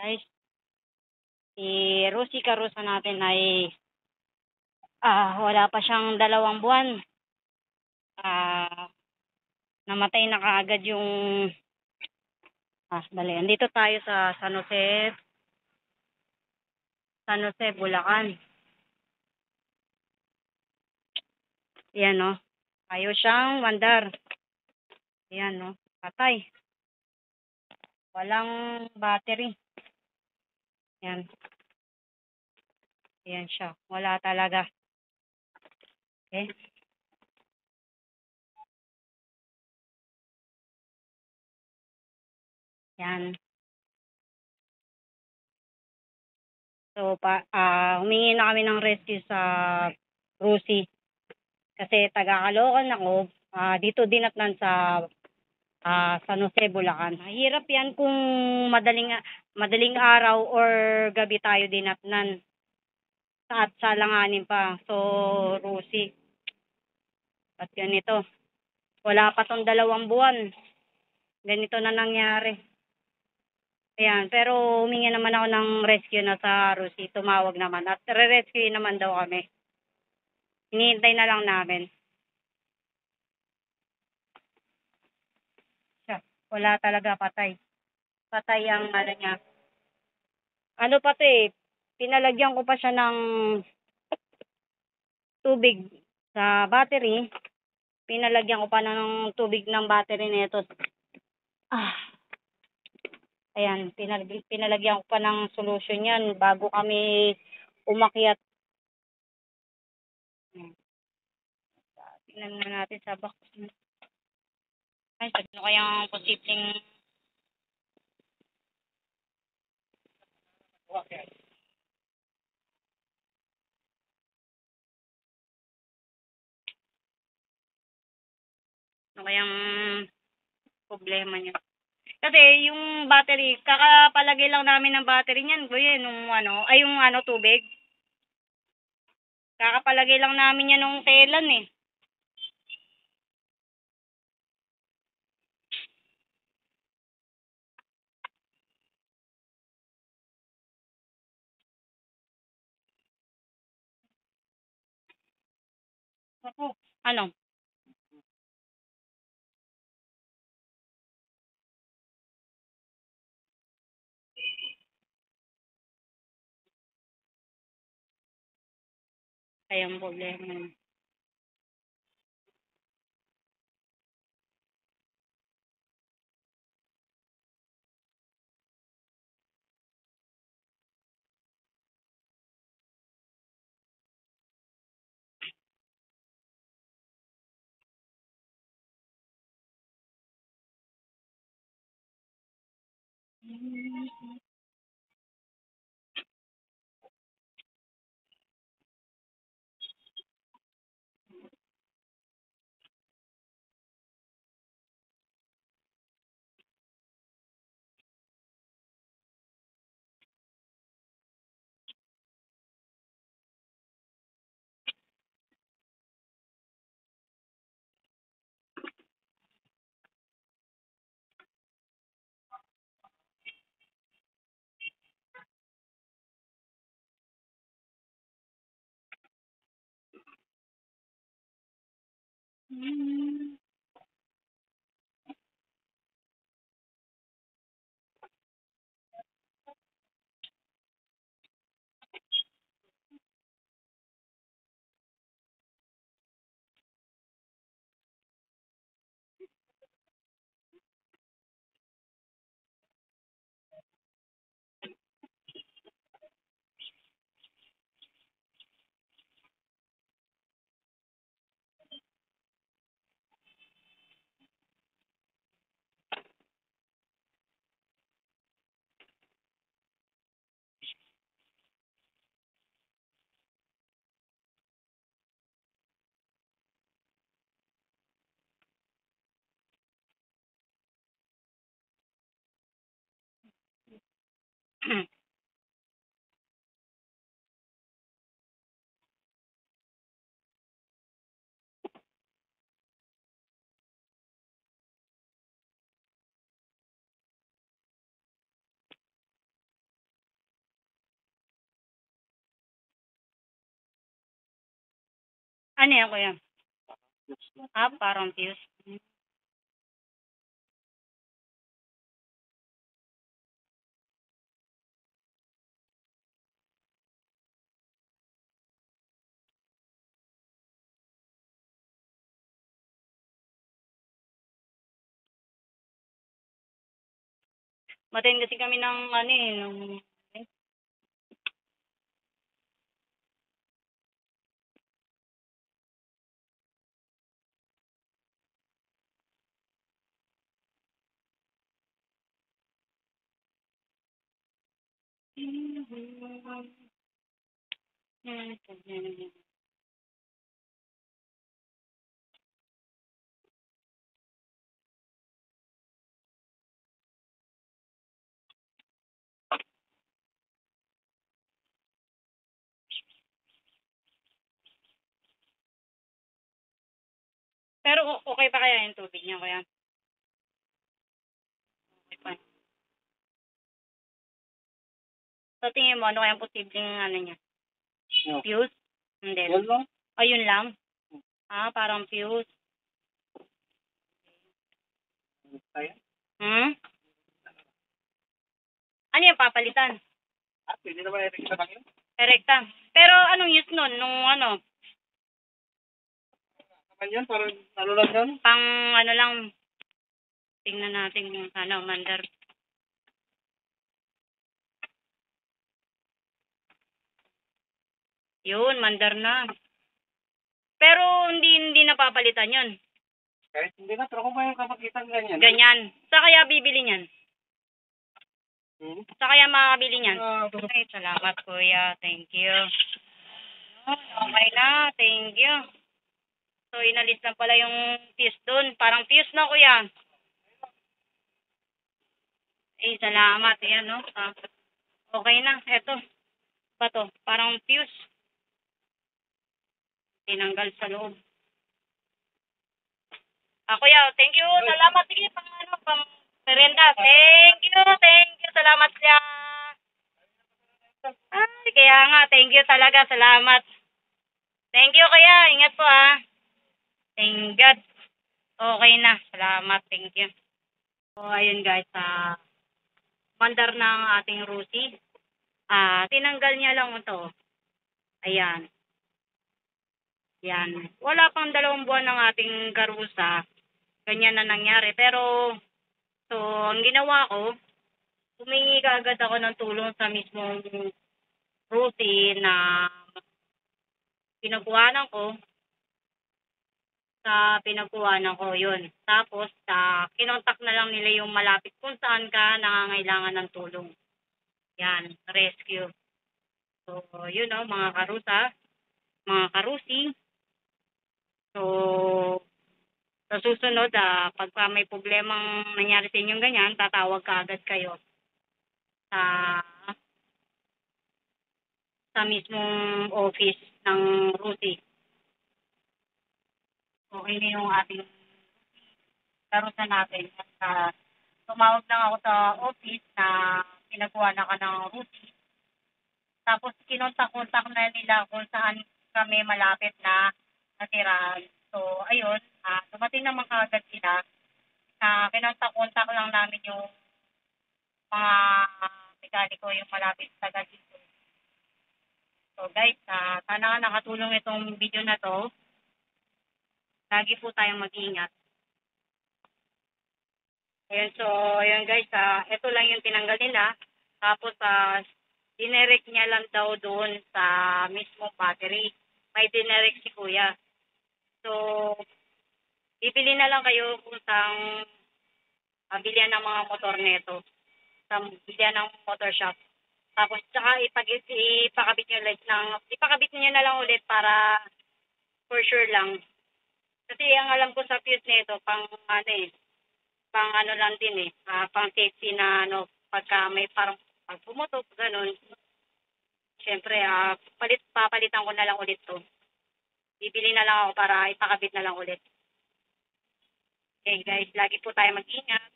Guys, si Rosie Caruso natin ay wala pa siyang 2 buwan. Namatay na kaagad yung dali. Andito tayo sa San Jose, Bulacan. Yan, no. Ayaw siyang mandar. Yan, no. Patay. Walang battery. Yan. Yan siya. Wala talaga. Okay. Yan. So, humingi na kami ng rescue sa Rosie. Kasi taga-Caloocan ako. Dito dinatnan sa San Jose, Bulacan. Mahirap yan kung madaling araw or gabi tayo dinatnan. At salanganin pa. So, Rosie. At ganito. Wala pa tong 2 buwan. Ganito na nangyari. Ayan, pero humingi naman ako ng rescue na sa Rosie. Tumawag naman. At re-rescue naman daw kami. Hinihintay na lang namin. Wala talaga, patay. Patay ang niya. Pati, pinalagyan ko pa siya ng tubig sa battery. Pinalagyan ko pa ng tubig ng battery nito. Ayan, pinalagyan ko pa ng solution yan bago kami umakyat. Tingnan na natin sa box. Ay, ano kayang posibleng ano kayang problema niya? Kasi yung battery, kakapalagay lang namin ng battery niyan, kuya, yung tubig. Kakapalagay lang namin yan nung telan eh. Ano? Kayang problema. Ano yan, kuya? Parang fuse. Matayin kasi kami ng ano eh, nung... Pero okay pa kaya yung tubig niya, kuya? Okay pa. Sa tingin mo, ano kaya ang posibleng ano niya? Fuse? Hindi. Yan lang. Ayun lang? Parang fuse. Kaya? Ano yung papalitan? Pwede naman i-rekta lang yun. Direkta. Pero anong use nun? Nung ano? Naman yan, parang ano lang yan. Pang ano lang. Tingnan natin yung ano, mandar. Yun, mandar na. Pero hindi napapalitan yun. Kahit hindi na, pero kung may kapagitan ganyan. Ganyan. Sa kaya bibili niyan? Sa kaya makakabili niyan? Ay, salamat kuya. Thank you. Okay na. Thank you. So, inalis na pala yung fuse dun. Parang fuse na kuya. Eh, salamat. Ayan, no? Okay na. Eto. Ba to? Parang fuse. Tinanggal sa loob. Kuya, thank you. Salamat. Sige, pang merenda. Thank you. Salamat siya. Kaya nga. Thank you talaga. Salamat. Thank you, kuya. Ingat po, Thank God. Okay na. Salamat. Thank you. So, ayun guys. Mandar ng ating Rusi. Tinanggal niya lang ito. Ayan. Yan. Wala pang 2 buwan ng ating karusa. Ganyan na nangyari. Pero, so, ang ginawa ko, humingi kaagad ako ng tulong sa mismong Rusi na pinagkuhanan ko. Sa pinagkuhanan ko, yun. Tapos, kinontak na lang nila yung malapit kung saan ka nangangailangan ng tulong. Yan, rescue. So, yun mga karusa, mga karusi. So, sa susunod, pagka may problemang nangyari sa inyong ganyan, tatawag ka agad kayo sa mismong office ng Rusi. Okay na yung ating karusa natin. At tumawag lang ako sa office na pinagawa na ka ng Rusi. Tapos kinontak-kontak na nila kung saan kami malapit na natirahan. So, ayun, dumating naman kaagad sila. Kinontak-kontak lang namin yung mga mekaniko yung malapit sa dito. So guys, sana nakatulong itong video na to. Lagi po tayong mag-ingat. Ayun, so, ayun guys, ito lang yung tinanggal nila. Tapos, dinirect niya lang daw doon sa mismong battery. May dinirect si kuya. So, bibili na lang kayo kung saan bilihan ng mga motor neto. Sa bilihan ng motor shop. Tapos, tsaka ipakabit niyo na lang ulit para for sure lang. Kasi ang alam ko sa fuse nito, pang ano lang din pang safety na pagka may parang pag pumutok, ganun. Siyempre, papalitan ko na lang ulit to. Bibili na lang ako para ipakabit na lang ulit. Okay guys, lagi po tayo mag-ingat.